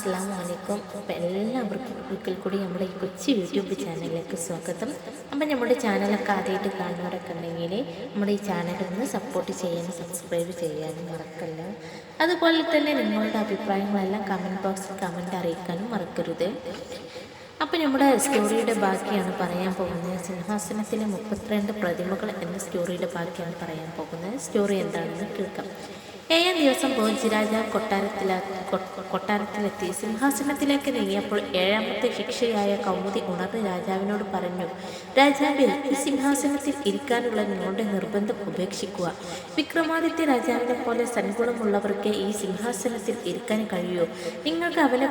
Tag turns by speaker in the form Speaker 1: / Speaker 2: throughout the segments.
Speaker 1: അസ്സലാമു അലൈക്കും. അപ്പോൾ എല്ലാവർക്കും ഒരിക്കൽ കൂടി നമ്മുടെ ഈ കൊച്ചു യൂട്യൂബ് ചാനലിലേക്ക് സ്വാഗതം. അപ്പം നമ്മുടെ ചാനലൊക്കെ ആദ്യമായിട്ട് കാണുന്നവരൊക്കെ ഉണ്ടെങ്കിൽ നമ്മുടെ ഈ ചാനൽ ഒന്ന് സപ്പോർട്ട് ചെയ്യാനും സബ്സ്ക്രൈബ് ചെയ്യാനും മറക്കല്ല. അതുപോലെ തന്നെ നിങ്ങളുടെ അഭിപ്രായങ്ങളെല്ലാം കമൻറ്റ് ബോക്സിൽ കമൻറ്റ് അറിയിക്കാനും മറക്കരുത്. അപ്പോൾ നമ്മുടെ സ്റ്റോറിയുടെ ബാക്കിയാണ് പറയാൻ പോകുന്നത്. സിംഹാസനത്തിലെ 32 പ്രതിമകൾ എന്ന സ്റ്റോറിയുടെ ബാക്കിയാണ് പറയാൻ പോകുന്നത്. സ്റ്റോറി എന്താണെന്ന് കേൾക്കാം. 7-ാം ദിവസം ഭോജരാജാവ് കൊട്ടാരത്തിലെത്തി സിംഹാസനത്തിലേക്ക് നീങ്ങിയപ്പോൾ 7ാമത്തെ ശിക്ഷയായ കൗമുദി ഉണർന്ന് രാജാവിനോട് പറഞ്ഞു, രാജാവേ, ഈ സിംഹാസനത്തിൽ ഇരിക്കാനുള്ള നിങ്ങളുടെ നിർബന്ധം ഉപേക്ഷിക്കുക. വിക്രമാദിത്യ രാജാവിനെ പോലെ സൻഗുണമുള്ളവർക്ക് ഈ സിംഹാസനത്തിൽ ഇരിക്കാൻ കഴിയുമോ? നിങ്ങൾക്ക് അവനെ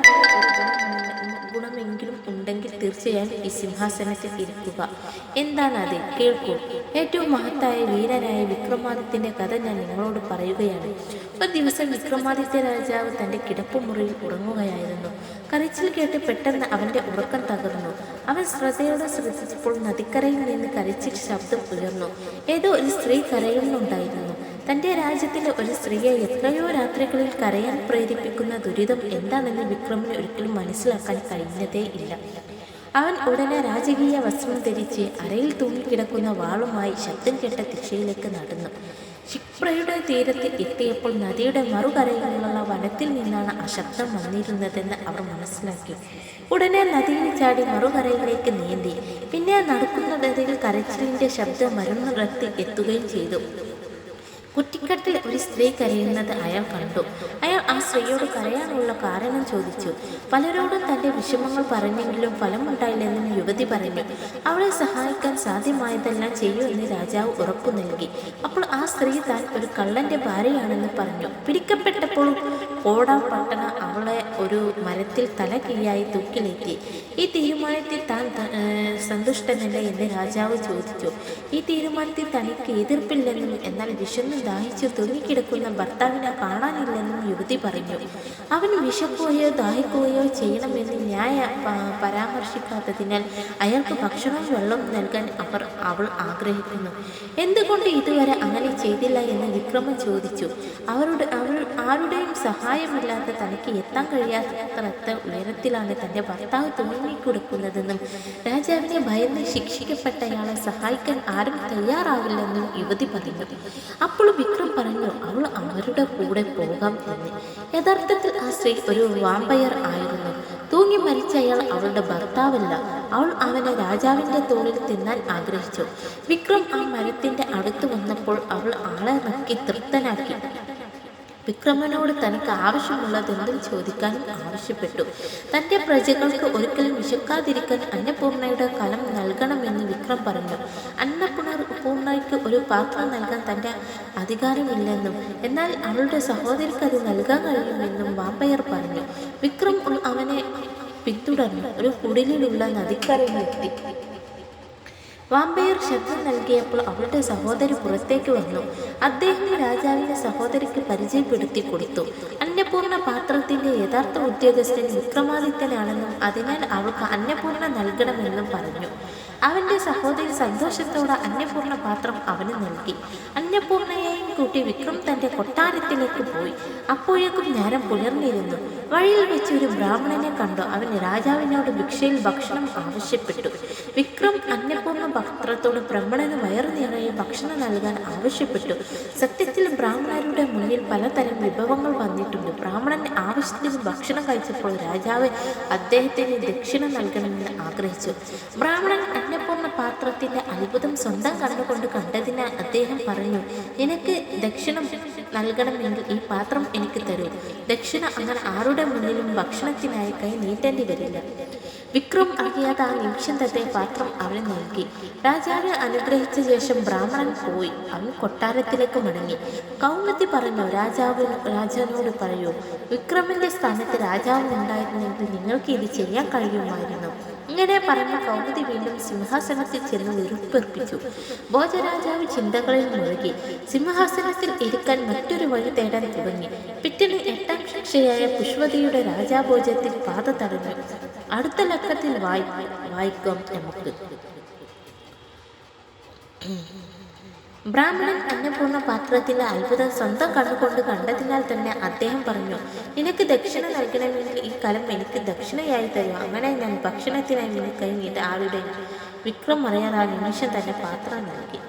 Speaker 1: ഗുണമെങ്കിലും ഉണ്ടെങ്കിൽ തീർച്ചയായും ഈ സിംഹാസനത്തിൽ ഇരിക്കുക. എന്താണത്? കേൾക്കൂ. ഏറ്റവും മഹത്തായ വീരനായ വിക്രമാദിത്യൻ്റെ കഥ ഞാൻ നിങ്ങളോട് പറയുകയാണ്. ഒരു ദിവസം വിക്രമാദിത്യ രാജാവ് തൻ്റെ കിടപ്പുമുറിയിൽ ഉറങ്ങുകയായിരുന്നു. കരച്ചിൽ കേട്ട് പെട്ടെന്ന് അവൻ്റെ ഉറക്കം തകർന്നു. അവൻ ശ്രദ്ധയോടെ ശ്രദ്ധിച്ചപ്പോൾ നദിക്കരയിൽ നിന്ന് കരച്ചിൽ ശബ്ദം ഉയർന്നു. ഏതോ ഒരു സ്ത്രീ കരയുന്നുണ്ടായിരുന്നു. തൻ്റെ രാജ്യത്തിൻ്റെ ഒരു സ്ത്രീയെ എത്രയോ രാത്രികളിൽ കരയാൻ പ്രേരിപ്പിക്കുന്ന ദുരിതം എന്താണെന്ന് വിക്രമിന് ഒരിക്കലും മനസ്സിലാക്കാൻ കഴിഞ്ഞതേ ഇല്ല. അവൻ ഉടനെ രാജകീയ വസ്ത്രം ധരിച്ച് അരയിൽ തൂങ്ങിക്കിടക്കുന്ന വാളുമായി ശബ്ദം കേട്ട ദിശയിലേക്ക് നടന്നു. ക്ഷിപ്രയുടെ തീരത്ത് എത്തിയപ്പോൾ നദിയുടെ മറുകരയിലുള്ള വനത്തിൽ നിന്നാണ് ആ ശബ്ദം വന്നിരുന്നതെന്ന് അവർ മനസ്സിലാക്കി. ഉടനെ നദിയിൽ ചാടി മറുകരയിലേക്ക് നീന്തി. പിന്നെ നടക്കുന്നതിൽ കരച്ചിലിൻ്റെ ശബ്ദം മരുന്നിടത്ത് എത്തുകയും ചെയ്തു. കുറ്റിക്കട്ടിൽ ഒരു സ്ത്രീ കരയുന്നത് അയാൾ കണ്ടു. അയാൾ ആ സ്ത്രീയോട് കരയാനുള്ള കാരണം ചോദിച്ചു. പലരോടും തൻ്റെ വിഷമങ്ങൾ പറഞ്ഞെങ്കിലും ഫലമുണ്ടായില്ലെന്നും യുവതി പറഞ്ഞു. അവളെ സഹായിക്കാൻ സാധ്യമായതെല്ലാം ചെയ്യുമെന്ന് രാജാവ് ഉറപ്പു നൽകി. അപ്പോൾ ആ സ്ത്രീ താൻ ഒരു കള്ളൻ്റെ ഭാര്യയാണെന്ന് പറഞ്ഞു. പിടിക്കപ്പെട്ടപ്പോൾ കോടാപട്ടണ അവളെ ഒരു മരത്തിൽ തല കീഴായി തൂക്കിലേറ്റി. ഈ തീരുമാനത്തിൽ താൻ സന്തുഷ്ടനല്ല എന്ന് രാജാവ് ചോദിച്ചു. ഈ തീരുമാനത്തിൽ തനിക്ക് എതിർപ്പില്ലെന്നും എന്നാൽ വിശന്നു ദാഹിച്ചു തൂങ്ങിക്കിടക്കുന്ന ഭർത്താവിനെ കാണാനില്ലെന്നും യുവതി പറഞ്ഞു. അവൻ വിശക്കുകയോ ദാഹിക്കുകയോ ചെയ്യണമെന്ന് പരാമർശിക്കാത്തതിനാൽ അയാൾക്ക് ഭക്ഷണവും വെള്ളവും നൽകാൻ അവൾ ആഗ്രഹിക്കുന്നു. എന്തുകൊണ്ട് ഇതുവരെ അങ്ങനെ ചെയ്തില്ല എന്ന് വിക്രമൻ ചോദിച്ചു. അവൾ ആരുടെയും സഹായമില്ലാതെ തനിക്ക് എത്താൻ കഴിയാത്തത്ര ഉയരത്തിലാണ് തൻ്റെ ഭർത്താവ് തൂങ്ങിക്കൊടുക്കുന്നതെന്നും രാജാവിനെ ഭയന്ന് ശിക്ഷിക്കപ്പെട്ടയാളെ സഹായിക്കാൻ ആരും തയ്യാറാവില്ലെന്നും യുവതി പറഞ്ഞു. അപ്പോൾ വിക്രം പറഞ്ഞു, അവൾ അവരുടെ കൂടെ പോകാം എന്ന്. യഥാർത്ഥത്തിൽ ആ സ്ത്രീ ഒരു വാമ്പയർ ആയിരുന്നു. തൂങ്ങി മരിച്ചയാൾ അവളുടെ ഭർത്താവല്ല. അവൾ അവനെ രാജാവിൻ്റെ തോളിൽ തിന്നാൻ ആഗ്രഹിച്ചു. വിക്രം ആ മരത്തിൻ്റെ അടുത്ത് വന്നപ്പോൾ അവൾ ആളെ നക്കി തൃപ്തനാക്കി. വിക്രമനോട് തനിക്ക് ആവശ്യമുള്ളതെന്തും ചോദിക്കാനും ആവശ്യപ്പെട്ടു. തൻ്റെ പ്രജകൾക്ക് ഒരിക്കലും വിശക്കാതിരിക്കാൻ അന്നപൂർണയുടെ കലം നൽകണമെന്ന് വിക്രം പറഞ്ഞു. അന്നപൂർണയ്ക്ക് ഒരു പാത്രം നൽകാൻ തൻ്റെ അധികാരമില്ലെന്നും എന്നാൽ അവളുടെ സഹോദരിക്ക് അത് നൽകാൻ കഴിയുമെന്നും വാമ്പയർ പറഞ്ഞു. വിക്രം അവനെ പിന്തുടർന്നു ഒരു കുടിലുള്ള നദിക്കരയിലെത്തി. വാമ്പയർ ശബ്ദം നൽകിയപ്പോൾ അവളുടെ സഹോദരി പുറത്തേക്ക് വന്നു. അദ്ദേഹം രാജാവിൻ്റെ സഹോദരിക്ക് പരിചയപ്പെടുത്തി കൊടുത്തു. അന്നപൂർണ പാത്രത്തിൻ്റെ യഥാർത്ഥ ഉദ്യോഗസ്ഥൻ വിക്രമാദിത്യനാണെന്നും അതിനാൽ അവൾക്ക് അന്നപൂർണ നൽകണമെന്നും പറഞ്ഞു. അവൻ്റെ സഹോദരി സന്തോഷത്തോടെ അന്നപൂർണ പാത്രം അവന് നൽകി. അന്നപൂർണയെയും കൂട്ടി വിക്രം തൻ്റെ കൊട്ടാരത്തിലേക്ക് പോയി. അപ്പോഴേക്കും നേരം പുലർന്നിരുന്നു. വഴിയിൽ വെച്ച് ഒരു ബ്രാഹ്മണനെ കണ്ടു. അവൻ രാജാവിനോട് ഭിക്ഷയിൽ ഭക്ഷണം ആവശ്യപ്പെട്ടു. വിക്രം അന്നപൂർണ പാത്രത്തോട് ബ്രാഹ്മണന് വയറു നിറയെ ഭക്ഷണം നൽകാൻ ആവശ്യപ്പെട്ടു. സത്യത്തിൽ ബ്രാഹ്മണരുടെ മുന്നിൽ പലതരം വിഭവങ്ങൾ വന്നിട്ടുണ്ട്. ബ്രാഹ്മണൻ ആവശ്യത്തിന് ഭക്ഷണം കഴിച്ചപ്പോൾ രാജാവ് അദ്ദേഹത്തിന് ദക്ഷിണ നൽകണമെന്ന് ആഗ്രഹിച്ചു. ബ്രാഹ്മണൻ അന്നപൂർണ പാത്രത്തിൻ്റെ അത്ഭുതം സ്വന്തം കണ്ണുകൊണ്ട് കണ്ടതിനാൽ അദ്ദേഹം പറഞ്ഞു, നിനക്ക് ദക്ഷിണം നൽകണമെങ്കിൽ ഈ പാത്രം എനിക്ക് തരൂ. ദക്ഷിണ അങ്ങനെ ആരുടെ മുന്നിലും ഭക്ഷണത്തിനായി കൈ നീട്ടേണ്ടി വരില്ല. വിക്രം അറിയാതെ ആ നിമിഷം തന്നെ പാത്രം അവന് നൽകി. രാജാവിനെ അനുഗ്രഹിച്ച ശേഷം ബ്രാഹ്മണൻ പോയി. അവൻ കൊട്ടാരത്തിലേക്ക് മടങ്ങി. കൗമുദി പറഞ്ഞു, രാജാവിനോട് പറയൂ, വിക്രമിൻ്റെ സ്ഥാനത്ത് രാജാവ് ഉണ്ടായിരുന്നെങ്കിൽ നിങ്ങൾക്ക് ഇത് ചെയ്യാൻ കഴിയുമായിരുന്നു. ഇങ്ങനെ പറഞ്ഞ കൗമുദി വീണ്ടും സിംഹാസനത്തിൽ ചെന്ന് വെറുപ്പെർപ്പിച്ചു. ഭോജരാജാവ് ചിന്തകളിൽ മുഴുകി. സിംഹാസനത്തിൽ ഇരിക്കാൻ മറ്റൊരു വഴി തേടാൻ തുടങ്ങി. പിറ്റേന്ന് 8ാം ശിക്ഷയായ പുഷ്പതിയുടെ രാജാഭോജത്തിൽ പാത തടഞ്ഞു. അടുത്ത ലക്കത്തിൽ വായിക്കാം നമുക്ക്. ബ്രാഹ്മണൻ അന്നപൂർണ്ണ പാത്രത്തിലെ അത്ഭുതം സ്വന്തം കണ്ണുകൊണ്ട് കണ്ടതിനാൽ തന്നെ അദ്ദേഹം പറഞ്ഞു, നിനക്ക് ദക്ഷിണ നൽകണമെങ്കിൽ ഈ കലം എനിക്ക് ദക്ഷിണയായി തരൂ. അങ്ങനെ ഞാൻ ഭക്ഷണത്തിനായി കൈ നീട്ടി ആളുടെ വിക്രം അറിയാതെ ആ നിമിഷം തന്നെ പാത്രം നൽകി.